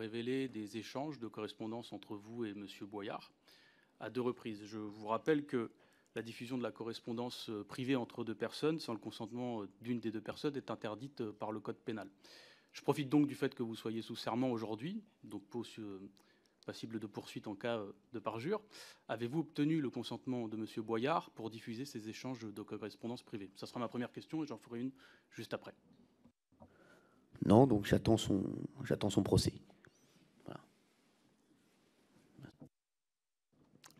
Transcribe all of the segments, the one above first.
révélé des échanges de correspondance entre vous et M. Boyard à 2 reprises. Je vous rappelle que la diffusion de la correspondance privée entre 2 personnes sans le consentement d'une des 2 personnes est interdite par le code pénal. Je profite donc du fait que vous soyez sous serment aujourd'hui, donc passible de poursuite en cas de parjure. Avez-vous obtenu le consentement de M. Boyard pour diffuser ces échanges de correspondance privée? Ça sera ma première question et j'en ferai une juste après. Non, donc j'attends son procès. Voilà.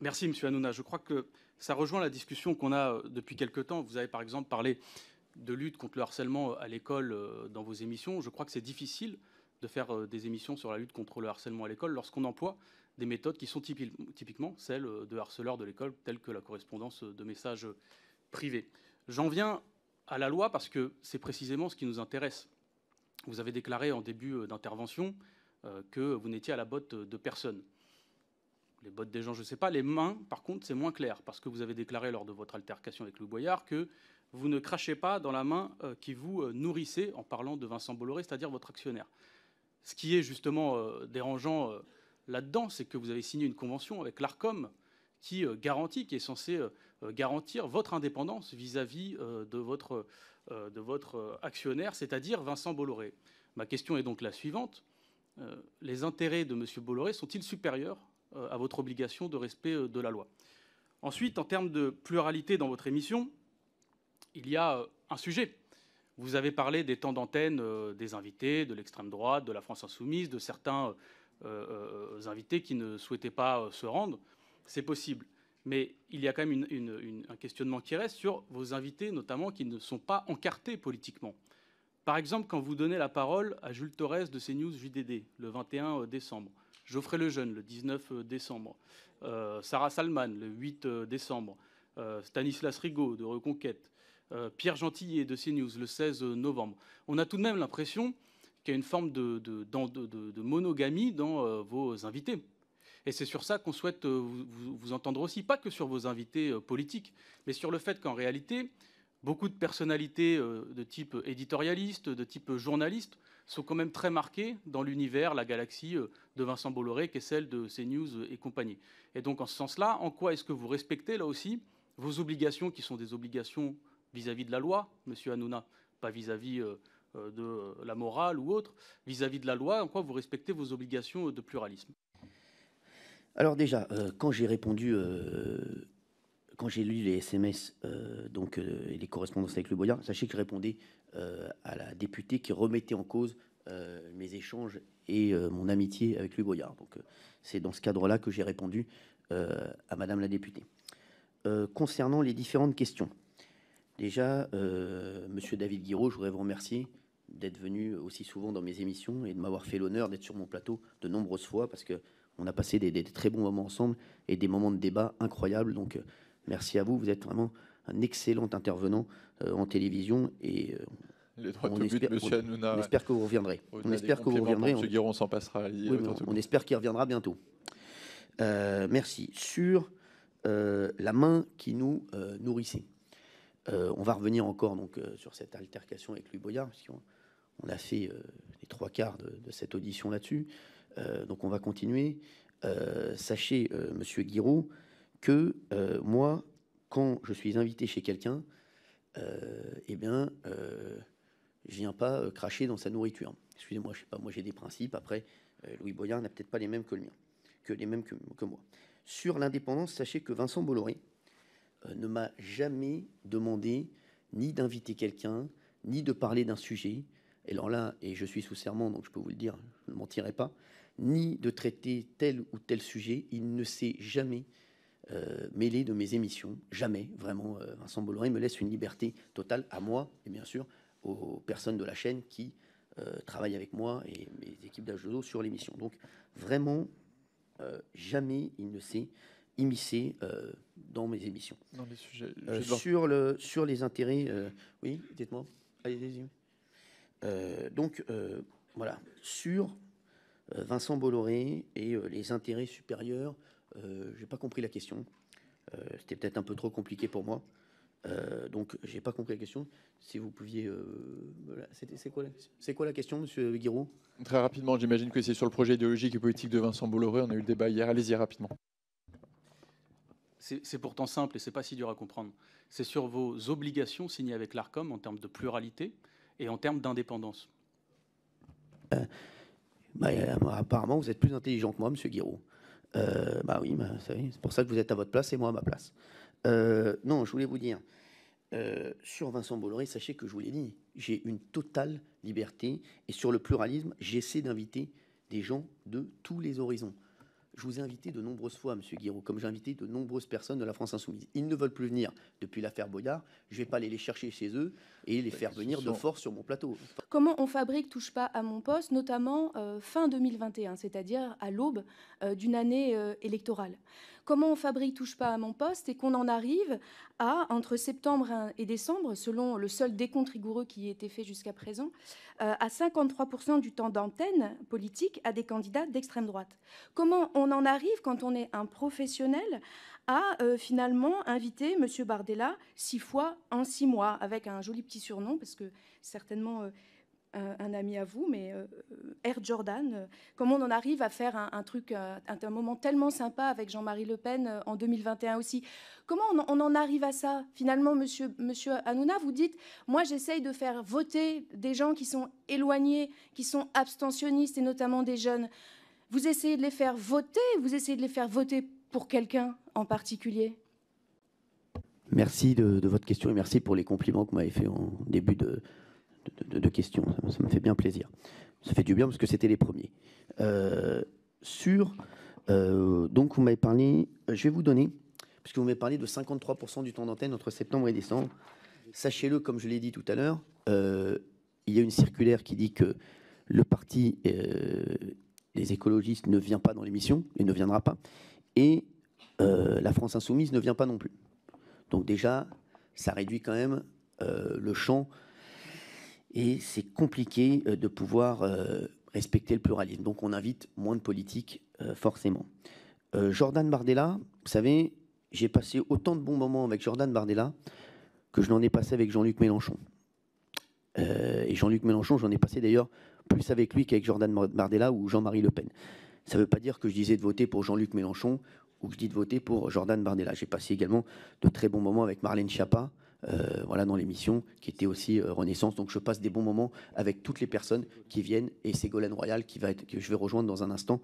Merci, M. Hanouna. Je crois que ça rejoint la discussion qu'on a depuis quelque temps. Vous avez par exemple parlé de lutte contre le harcèlement à l'école dans vos émissions. Je crois que c'est difficile de faire des émissions sur la lutte contre le harcèlement à l'école lorsqu'on emploie des méthodes qui sont typiquement celles de harceleurs de l'école, telles que la correspondance de messages privés. J'en viens à la loi parce que c'est précisément ce qui nous intéresse. Vous avez déclaré en début d'intervention que vous n'étiez à la botte de personne. Les bottes des gens, je ne sais pas. Les mains, par contre, c'est moins clair, parce que vous avez déclaré lors de votre altercation avec Louis Boyard que vous ne crachez pas dans la main qui vous nourrissait, en parlant de Vincent Bolloré, c'est-à-dire votre actionnaire. Ce qui est justement dérangeant là-dedans, c'est que vous avez signé une convention avec l'ARCOM qui est censée garantir votre indépendance vis-à-vis de votre actionnaire, c'est-à-dire Vincent Bolloré. Ma question est donc la suivante. Les intérêts de M. Bolloré sont-ils supérieurs à votre obligation de respect de la loi? Ensuite, en termes de pluralité dans votre émission, il y a un sujet. Vous avez parlé des temps d'antenne des invités, de l'extrême droite, de la France insoumise, de certains invités qui ne souhaitaient pas se rendre. C'est possible. Mais il y a quand même un questionnement qui reste sur vos invités, notamment qui ne sont pas encartés politiquement. Par exemple, quand vous donnez la parole à Jules Torres de CNews JDD le 21 décembre, Geoffrey Lejeune le 19 décembre, Sarah Salman le 8 décembre, Stanislas Rigaud de Reconquête, Pierre Gentillet de CNews le 16 novembre. On a tout de même l'impression qu'il y a une forme de monogamie dans vos invités. Et c'est sur ça qu'on souhaite vous entendre aussi, pas que sur vos invités politiques, mais sur le fait qu'en réalité, beaucoup de personnalités de type éditorialiste, de type journaliste, sont quand même très marquées dans l'univers, la galaxie de Vincent Bolloré, qui est celle de CNews et compagnie. Et donc, en ce sens-là, en quoi est-ce que vous respectez, là aussi, vos obligations, qui sont des obligations vis-à-vis de la loi, M. Hanouna, pas vis-à-vis de la morale ou autre, vis-à-vis de la loi, en quoi vous respectez vos obligations de pluralisme? Alors déjà, quand j'ai répondu, quand j'ai lu les SMS et les correspondances avec le Boyard, sachez que je répondais à la députée qui remettait en cause mes échanges et mon amitié avec Louis Boyard. Donc c'est dans ce cadre-là que j'ai répondu à Madame la députée. Concernant les différentes questions, déjà, Monsieur David Guiraud, je voudrais vous remercier d'être venu aussi souvent dans mes émissions et de m'avoir fait l'honneur d'être sur mon plateau de nombreuses fois, parce que on a passé des très bons moments ensemble et des moments de débat incroyables. Donc merci à vous, vous êtes vraiment un excellent intervenant en télévision et les droits de but, monsieur Hanouna. On espère que vous reviendrez. On espère que vous reviendrez. Monsieur Guiraud, on s'en passera. Oui, on espère qu'il reviendra bientôt. Merci. Sur la main qui nous nourrissait. On va revenir encore donc sur cette altercation avec Louis Boyard, parce qu'on a fait les 3/4 de cette audition là-dessus. Donc on va continuer. Sachez, Monsieur Guiraud, que moi, quand je suis invité chez quelqu'un, eh bien, je viens pas cracher dans sa nourriture. Excusez-moi, je sais pas, moi j'ai des principes. Après, Louis Boyard n'a peut-être pas les mêmes que le mien, que les mêmes que moi. Sur l'indépendance, sachez que Vincent Bolloré ne m'a jamais demandé ni d'inviter quelqu'un, ni de parler d'un sujet. Et alors là, et je suis sous serment, donc je peux vous le dire, je ne mentirai pas, ni de traiter tel ou tel sujet. Il ne s'est jamais mêlé de mes émissions, jamais, vraiment. Vincent Bolloré me laisse une liberté totale à moi, et bien sûr aux personnes de la chaîne qui travaillent avec moi et mes équipes d'H2O sur l'émission. Donc vraiment, jamais il ne s'est immiscé dans mes émissions. Dans les sujets, sur les intérêts, oui, dites-moi, allez-y. Donc voilà, sur Vincent Bolloré et les intérêts supérieurs, j'ai pas compris la question. C'était peut-être un peu trop compliqué pour moi. Donc, je n'ai pas compris la question. Si vous pouviez... c'est quoi la question, monsieur Guiraud? Très rapidement, j'imagine que c'est sur le projet idéologique et politique de Vincent Bolloré. On a eu le débat hier. Allez-y rapidement. C'est pourtant simple et ce n'est pas si dur à comprendre. C'est sur vos obligations signées avec l'ARCOM en termes de pluralité et en termes d'indépendance. Apparemment, vous êtes plus intelligent que moi, monsieur Guiraud. Oui, c'est pour ça que vous êtes à votre place et moi à ma place. Non, je voulais vous dire, sur Vincent Bolloré, sachez que je vous l'ai dit, j'ai une totale liberté et sur le pluralisme, j'essaie d'inviter des gens de tous les horizons. Je vous ai invité de nombreuses fois, monsieur Guiraud, comme j'ai invité de nombreuses personnes de la France Insoumise. Ils ne veulent plus venir depuis l'affaire Boyard. Je ne vais pas aller les chercher chez eux et les faire venir de force sur mon plateau. Comment on fabrique Touche pas à mon poste, notamment fin 2021, c'est-à-dire à l'aube d'une année électorale? Comment on fabrique Touche pas à mon poste et qu'on en arrive à, entre septembre et décembre, selon le seul décompte rigoureux qui a été fait jusqu'à présent, à 53% du temps d'antenne politique à des candidats d'extrême droite? Comment on en arrive, quand on est un professionnel, à finalement inviter M. Bardella 6 fois en 6 mois, avec un joli petit surnom, parce que certainement un ami à vous, mais Air Jordan. Comment on en arrive à faire un moment tellement sympa avec Jean-Marie Le Pen en 2021 aussi? Comment on en arrive à ça? Finalement, monsieur Hanouna, vous dites, moi j'essaye de faire voter des gens qui sont éloignés, qui sont abstentionnistes, et notamment des jeunes. Vous essayez de les faire voter, vous essayez de les faire voter pour quelqu'un en particulier? Merci de votre question et merci pour les compliments que vous m'avez fait en début de questions. Ça me fait bien plaisir. Ça fait du bien parce que c'était les premiers. Donc, vous m'avez parlé, je vais vous donner, puisque vous m'avez parlé de 53% du temps d'antenne entre septembre et décembre. Sachez-le, comme je l'ai dit tout à l'heure, il y a une circulaire qui dit que le parti des écologistes ne vient pas dans l'émission et ne viendra pas. Et la France Insoumise ne vient pas non plus. Donc déjà, ça réduit quand même le champ. Et c'est compliqué de pouvoir respecter le pluralisme. Donc on invite moins de politique, forcément. Jordan Bardella, vous savez, j'ai passé autant de bons moments avec Jordan Bardella que je n'en ai passé avec Jean-Luc Mélenchon. Et Jean-Luc Mélenchon, j'en ai passé d'ailleurs plus avec lui qu'avec Jordan Bardella ou Jean-Marie Le Pen. Ça ne veut pas dire que je disais de voter pour Jean-Luc Mélenchon ou que je dis de voter pour Jordan Bardella. J'ai passé également de très bons moments avec Marlène Schiappa, voilà, dans l'émission, qui était aussi Renaissance. Donc je passe des bons moments avec toutes les personnes qui viennent, et Ségolène Royal que je vais rejoindre dans un instant,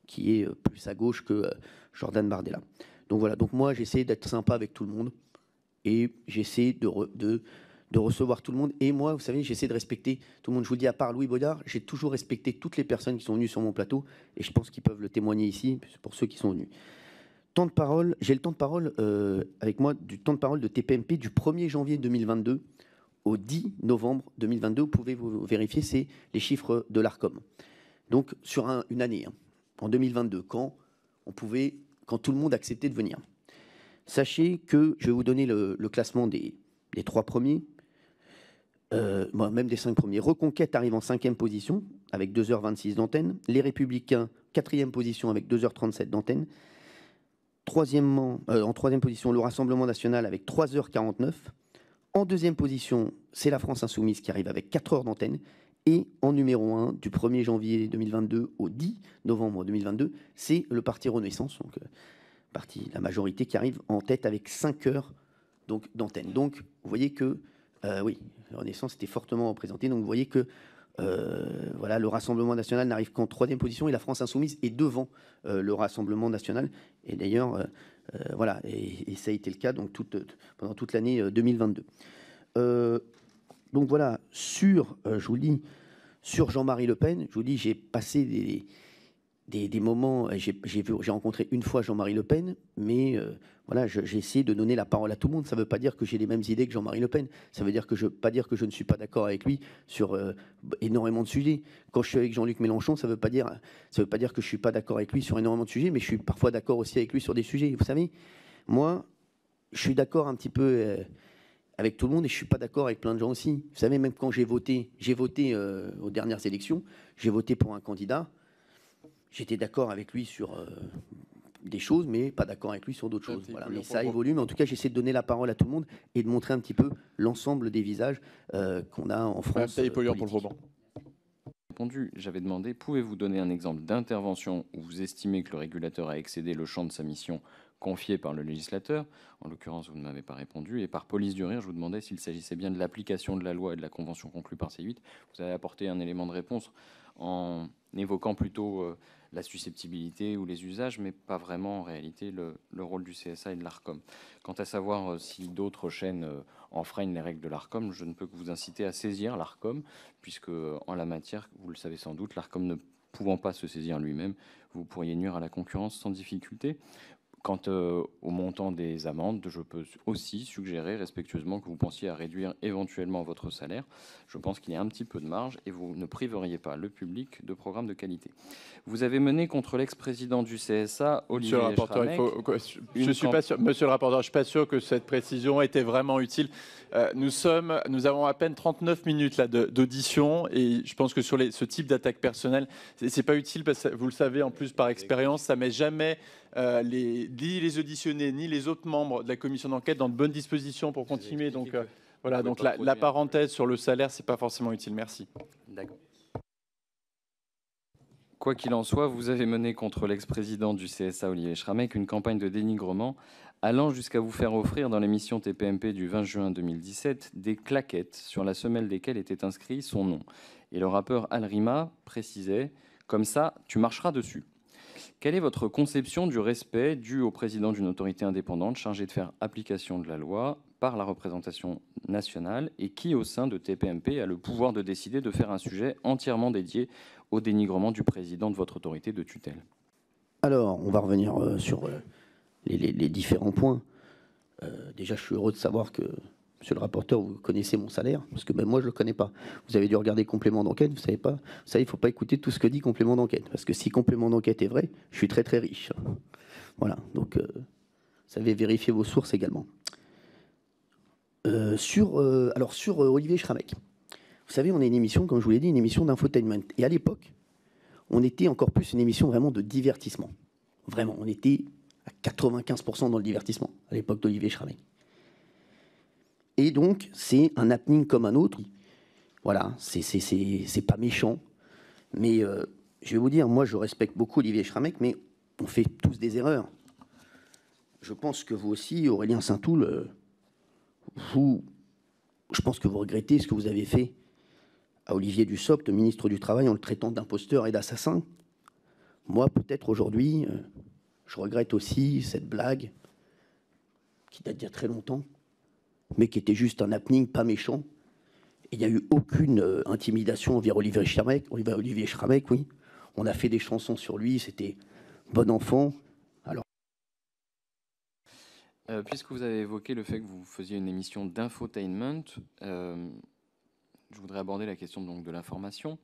qui est plus à gauche que Jordan Bardella. Donc voilà, donc moi j'essaie d'être sympa avec tout le monde et j'essaie de recevoir tout le monde. Et moi, vous savez, j'essaie de respecter tout le monde. Je vous le dis, à part Louis Boyard, j'ai toujours respecté toutes les personnes qui sont venues sur mon plateau, et je pense qu'ils peuvent le témoigner ici pour ceux qui sont venus. Temps de parole, j'ai le temps de parole avec moi, du temps de parole de TPMP du 1er janvier 2022 au 10 novembre 2022. Vous pouvez vous vérifier, c'est les chiffres de l'ARCOM. Donc sur une année, en 2022, quand tout le monde acceptait de venir. Sachez que je vais vous donner le classement des 3 premiers, même des 5 premiers. Reconquête arrive en 5e position avec 2h26 d'antenne. Les Républicains, 4e position avec 2h37 d'antenne. En 3e position, le Rassemblement national avec 3h49. En 2e position, c'est la France Insoumise qui arrive avec 4 heures d'antenne. Et en numéro 1, du 1er janvier 2022 au 10 novembre 2022, c'est le parti Renaissance, donc la majorité, qui arrive en tête avec 5 heures d'antenne. Donc, vous voyez que, oui, Renaissance était fortement représenté. Donc, vous voyez que voilà, le Rassemblement national n'arrive qu'en 3e position et la France Insoumise est devant le Rassemblement national. Et d'ailleurs, voilà, et ça a été le cas donc, pendant toute l'année 2022. Donc voilà, je vous le dis, sur Jean-Marie Le Pen, je vous dis, j'ai passé des moments, j'ai rencontré une fois Jean-Marie Le Pen, mais voilà, j'ai essayé de donner la parole à tout le monde. Ça ne veut pas dire que j'ai les mêmes idées que Jean-Marie Le Pen. Ça veut dire que pas dire que je ne suis pas d'accord avec lui sur énormément de sujets. Quand je suis avec Jean-Luc Mélenchon, ça ne veut pas dire que je ne suis pas d'accord avec lui sur énormément de sujets, mais je suis parfois d'accord aussi avec lui sur des sujets. Vous savez, moi, je suis d'accord un petit peu avec tout le monde et je ne suis pas d'accord avec plein de gens aussi. Vous savez, même quand j'ai voté aux dernières élections, j'ai voté pour un candidat. J'étais d'accord avec lui sur des choses, mais pas d'accord avec lui sur d'autres choses. Voilà. Mais ça évolue, mais en tout cas, j'essaie de donner la parole à tout le monde et de montrer un petit peu l'ensemble des visages qu'on a en France. Pour le Vauban. J'avais demandé, pouvez-vous donner un exemple d'intervention où vous estimez que le régulateur a excédé le champ de sa mission confiée par le législateur? En l'occurrence, vous ne m'avez pas répondu. Et par police du rire, je vous demandais s'il s'agissait bien de l'application de la loi et de la convention conclue par C8. Vous avez apporté un élément de réponse en évoquant plutôt la susceptibilité ou les usages, mais pas vraiment en réalité le rôle du CSA et de l'ARCOM. Quant à savoir si d'autres chaînes enfreignent les règles de l'ARCOM, je ne peux que vous inciter à saisir l'ARCOM, puisque en la matière, vous le savez sans doute, l'ARCOM ne pouvant pas se saisir lui-même, vous pourriez nuire à la concurrence sans difficulté. Quant au montant des amendes, je peux aussi suggérer respectueusement que vous pensiez à réduire éventuellement votre salaire. Je pense qu'il y a un petit peu de marge et vous ne priveriez pas le public de programmes de qualité. Vous avez mené contre l'ex-président du CSA, Olivier Schramek, Monsieur le rapporteur, je ne suis pas sûr que cette précision était vraiment utile. Nous avons à peine 39 minutes là, d'audition et je pense que sur ce type d'attaque personnelle, ce n'est pas utile parce que vous le savez en plus par expérience, ça ne met jamais ni les auditionnés ni les autres membres de la commission d'enquête dans de bonnes dispositions pour continuer. Donc voilà, donc la parenthèse sur le salaire, ce n'est pas forcément utile. Merci. D'accord. Quoi qu'il en soit, vous avez mené contre l'ex-président du CSA, Olivier Schramek, une campagne de dénigrement allant jusqu'à vous faire offrir dans l'émission TPMP du 20 juin 2017 des claquettes sur la semelle desquelles était inscrit son nom. Et le rappeur Al Rima précisait « Comme ça, tu marcheras dessus ». Quelle est votre conception du respect dû au président d'une autorité indépendante chargée de faire application de la loi par la représentation nationale et qui, au sein de TPMP, a le pouvoir de décider de faire un sujet entièrement dédié au dénigrement du président de votre autorité de tutelle? Alors, on va revenir sur les différents points. Déjà, je suis heureux de savoir que, monsieur le rapporteur, vous connaissez mon salaire, parce que même moi, je ne le connais pas. Vous avez dû regarder complément d'enquête, vous savez pas. Vous savez, il ne faut pas écouter tout ce que dit complément d'enquête, parce que si complément d'enquête est vrai, je suis très très riche. Voilà, donc vous savez vérifier vos sources également. Sur Olivier Schramek. Vous savez, on est une émission, comme je vous l'ai dit, une émission d'infotainment. Et à l'époque, on était encore plus une émission vraiment de divertissement. Vraiment, on était à 95% dans le divertissement, à l'époque d'Olivier Schramek. Et donc, c'est un happening comme un autre. Voilà, c'est pas méchant. Mais je vais vous dire, moi, je respecte beaucoup Olivier Schramek, mais on fait tous des erreurs. Je pense que vous aussi, Aurélien Saint-Toul, je pense que vous regrettez ce que vous avez fait à Olivier Dussopt, ministre du Travail, en le traitant d'imposteur et d'assassin. Moi, peut-être aujourd'hui, je regrette aussi cette blague qui date d'il y a très longtemps, mais qui était juste un happening pas méchant. Il n'y a eu aucune intimidation envers Olivier Schramek, oui. On a fait des chansons sur lui, c'était bon enfant. Alors, puisque vous avez évoqué le fait que vous faisiez une émission d'infotainment, je voudrais aborder la question donc de l'information.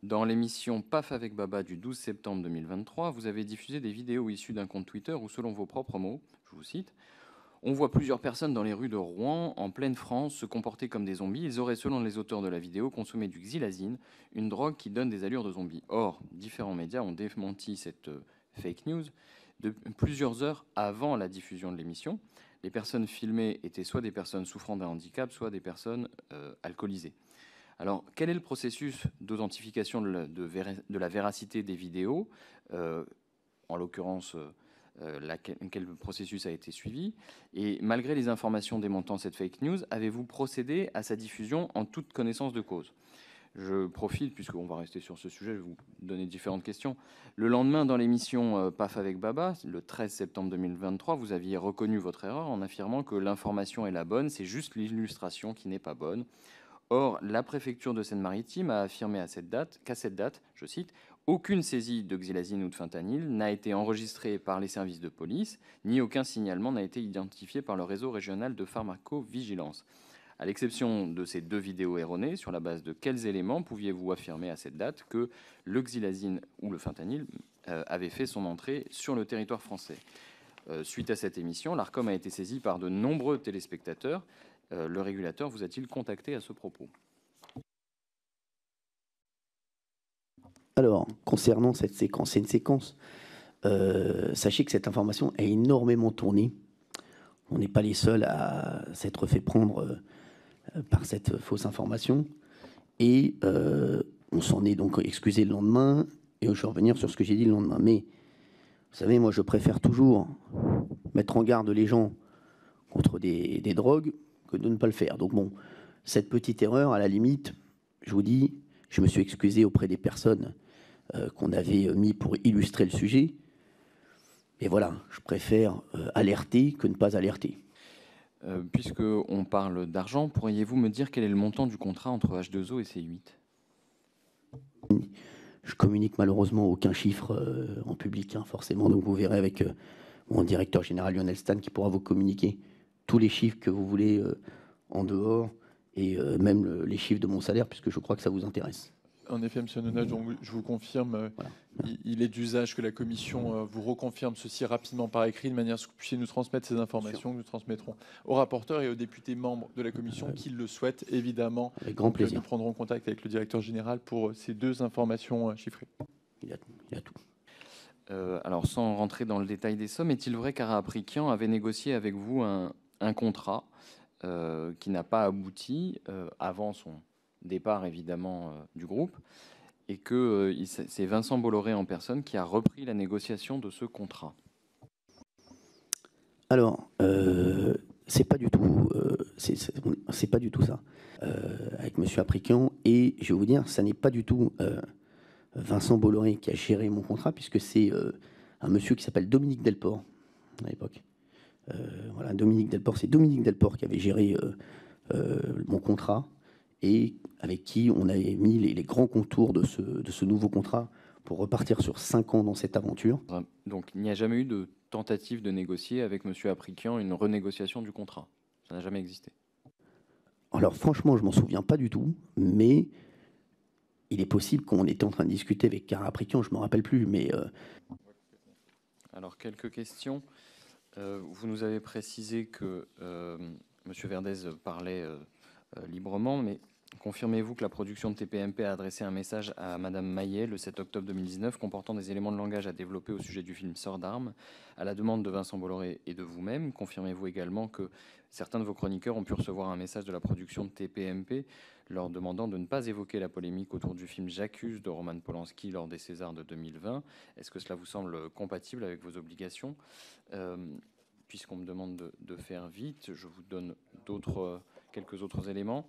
Dans l'émission PAF avec Baba du 12 septembre 2023, vous avez diffusé des vidéos issues d'un compte Twitter où, selon vos propres mots, je vous cite, « On voit plusieurs personnes dans les rues de Rouen, en pleine France, se comporter comme des zombies. Ils auraient, selon les auteurs de la vidéo, consommé du xylazine, une drogue qui donne des allures de zombies. » Or, différents médias ont démenti cette fake news de plusieurs heures avant la diffusion de l'émission. Les personnes filmées étaient soit des personnes souffrant d'un handicap, soit des personnes alcoolisées. Alors, quel est le processus d'authentification de la véracité des vidéos? En l'occurrence, quel processus a été suivi? Et malgré les informations démontant cette fake news, avez-vous procédé à sa diffusion en toute connaissance de cause? Je profite, puisqu'on va rester sur ce sujet, je vais vous donner différentes questions. Le lendemain, dans l'émission PAF avec Baba, le 13 septembre 2023, vous aviez reconnu votre erreur en affirmant que l'information est la bonne, c'est juste l'illustration qui n'est pas bonne. Or, la préfecture de Seine-Maritime a affirmé qu'à cette date, je cite, « Aucune saisie de xylazine ou de fentanyl n'a été enregistrée par les services de police, ni aucun signalement n'a été identifié par le réseau régional de pharmacovigilance. » À l'exception de ces deux vidéos erronées, sur la base de quels éléments pouviez-vous affirmer à cette date que le xylazine ou le fentanyl avait fait son entrée sur le territoire français? Suite à cette émission, l'ARCOM a été saisi par de nombreux téléspectateurs. Le régulateur vous a-t-il contacté à ce propos? Alors, concernant cette séquence, c'est une séquence sachez que cette information a énormément tourné. On n'est pas les seuls à s'être fait prendre par cette fausse information. Et on s'en est donc excusé le lendemain. Et je vais revenir sur ce que j'ai dit le lendemain. Mais vous savez, moi, je préfère toujours mettre en garde les gens contre des drogues que de ne pas le faire. Donc bon, cette petite erreur, à la limite, je vous dis, je me suis excusé auprès des personnes qu'on avait mis pour illustrer le sujet. Et voilà, je préfère alerter que ne pas alerter. Puisqu'on parle d'argent, pourriez-vous me dire quel est le montant du contrat entre H2O et C8 ? Je communique malheureusement aucun chiffre en public, hein, forcément. Donc vous verrez avec mon directeur général Lionel Stan qui pourra vous communiquer tous les chiffres que vous voulez en dehors et même les chiffres de mon salaire, puisque je crois que ça vous intéresse. En effet, M. Nonage, donc je vous confirme, voilà. Il est d'usage que la Commission vous reconfirme ceci rapidement par écrit, de manière à ce que vous puissiez nous transmettre ces informations que nous transmettrons aux rapporteurs et aux députés membres de la Commission qui le souhaitent, évidemment. Avec grand plaisir. Nous prendrons contact avec le directeur général pour ces deux informations chiffrées. Il y a tout. Alors, sans rentrer dans le détail des sommes, est-il vrai qu'Ara Aprikian avait négocié avec vous un contrat qui n'a pas abouti avant son départ évidemment du groupe, et que c'est Vincent Bolloré en personne qui a repris la négociation de ce contrat? Alors, c'est pas du tout, c'est pas du tout ça avec Monsieur Aprikian, et je vais vous dire, ça n'est pas du tout Vincent Bolloré qui a géré mon contrat, puisque c'est un monsieur qui s'appelle Dominique Delport à l'époque. Voilà, Dominique Delport, c'est Dominique Delport qui avait géré mon contrat, et avec qui on avait mis les grands contours de ce nouveau contrat pour repartir sur 5 ans dans cette aventure. Donc il n'y a jamais eu de tentative de négocier avec M. Aprikian une renégociation du contrat? Ça n'a jamais existé? Alors franchement, je m'en souviens pas du tout, mais il est possible qu'on était en train de discuter avec Ara Aprikian, je ne me rappelle plus, mais... Alors quelques questions. Vous nous avez précisé que M. Verdez parlait librement, mais confirmez-vous que la production de TPMP a adressé un message à Madame Maillet le 7 octobre 2019 comportant des éléments de langage à développer au sujet du film Sœurs d'armes, à la demande de Vincent Bolloré et de vous-même? Confirmez-vous également que certains de vos chroniqueurs ont pu recevoir un message de la production de TPMP leur demandant de ne pas évoquer la polémique autour du film J'accuse de Roman Polanski lors des Césars de 2020? Est-ce que cela vous semble compatible avec vos obligations? Puisqu'on me demande de faire vite, je vous donne quelques autres éléments.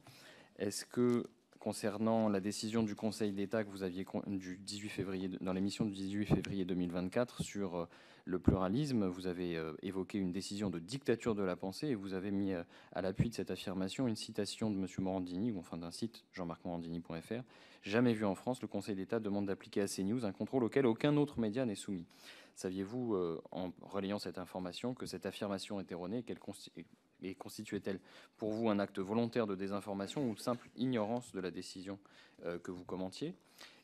Est-ce que, concernant la décision du Conseil d'État que vous aviez du 18 février, dans l'émission du 18 février 2024 sur le pluralisme, vous avez évoqué une décision de dictature de la pensée, et vous avez mis à l'appui de cette affirmation une citation de M. Morandini, ou enfin d'un site jean-marc-morandini.fr. Jamais vu en France, le Conseil d'État demande d'appliquer à CNews un contrôle auquel aucun autre média n'est soumis. Saviez-vous, en relayant cette information, que cette affirmation est erronée et constituait-elle pour vous un acte volontaire de désinformation ou simple ignorance de la décision que vous commentiez?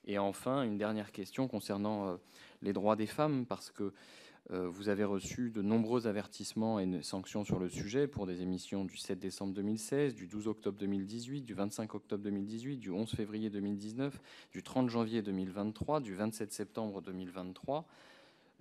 Et enfin, une dernière question concernant les droits des femmes, parce que vous avez reçu de nombreux avertissements et sanctions sur le sujet pour des émissions du 7 décembre 2016, du 12 octobre 2018, du 25 octobre 2018, du 11 février 2019, du 30 janvier 2023, du 27 septembre 2023.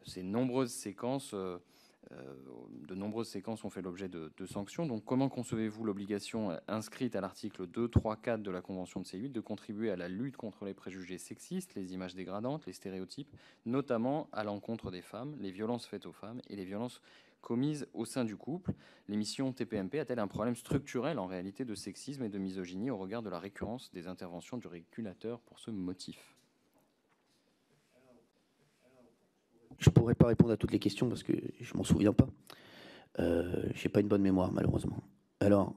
Ces nombreuses séquences, de nombreuses séquences ont fait l'objet de sanctions. Donc, comment concevez-vous l'obligation inscrite à l'article 2, 3, 4 de la Convention de C8 de contribuer à la lutte contre les préjugés sexistes, les images dégradantes, les stéréotypes, notamment à l'encontre des femmes, les violences faites aux femmes et les violences commises au sein du couple? L'émission TPMP a-t-elle un problème structurel en réalité de sexisme et de misogynie au regard de la récurrence des interventions du régulateur pour ce motif? Je ne pourrais pas répondre à toutes les questions parce que je ne m'en souviens pas. Je n'ai pas une bonne mémoire, malheureusement. Alors,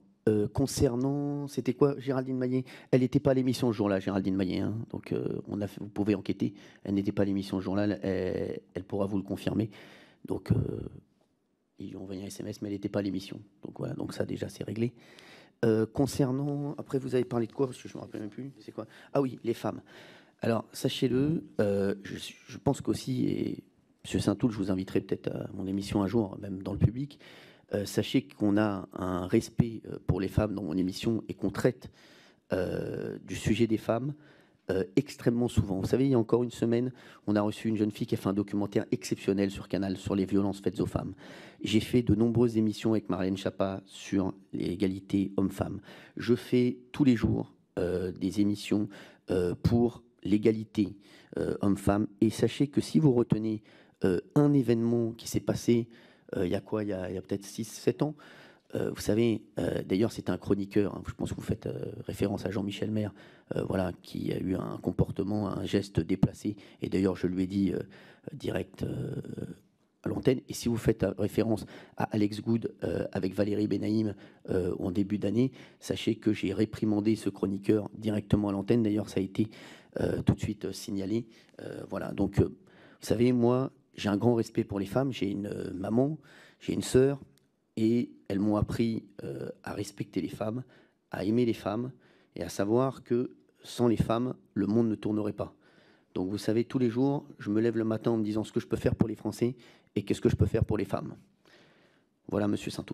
concernant... C'était quoi, Géraldine Maillet? Elle n'était pas à l'émission ce jour-là, Géraldine Maillet. Hein, donc, vous pouvez enquêter. Elle n'était pas à l'émission ce jour-là. Elle pourra vous le confirmer. Donc, ils lui ont envoyé un SMS, mais elle n'était pas à l'émission. Donc, voilà. Donc, ça, déjà, c'est réglé. Concernant... Après, vous avez parlé de quoi? Parce que je ne me rappelle même plus. C'est quoi? Ah oui, les femmes. Alors, sachez-le, je pense qu'aussi... Et, Monsieur Saint-Toul, je vous inviterai peut-être à mon émission un jour, même dans le public. Sachez qu'on a un respect pour les femmes dans mon émission et qu'on traite du sujet des femmes extrêmement souvent. Vous savez, il y a encore une semaine, on a reçu une jeune fille qui a fait un documentaire exceptionnel sur Canal sur les violences faites aux femmes. J'ai fait de nombreuses émissions avec Marlène Schiappa sur l'égalité hommes-femmes. Je fais tous les jours des émissions pour l'égalité hommes-femmes. Et sachez que si vous retenez un événement qui s'est passé il y a peut-être 6-7 ans, vous savez, d'ailleurs, c'est un chroniqueur, hein, je pense que vous faites référence à Jean-Michel Maire, voilà, qui a eu un comportement, un geste déplacé. Et d'ailleurs, je lui ai dit direct à l'antenne. Et si vous faites référence à Alex Good avec Valérie Benaïm en début d'année, sachez que j'ai réprimandé ce chroniqueur directement à l'antenne. D'ailleurs, ça a été tout de suite signalé. Voilà, donc, vous savez, moi, j'ai un grand respect pour les femmes. J'ai une maman, j'ai une sœur. Et elles m'ont appris à respecter les femmes, à aimer les femmes et à savoir que sans les femmes, le monde ne tournerait pas. Donc vous savez, tous les jours, je me lève le matin en me disant ce que je peux faire pour les Français et qu'est-ce que je peux faire pour les femmes. Voilà, Monsieur Saint-Ouen.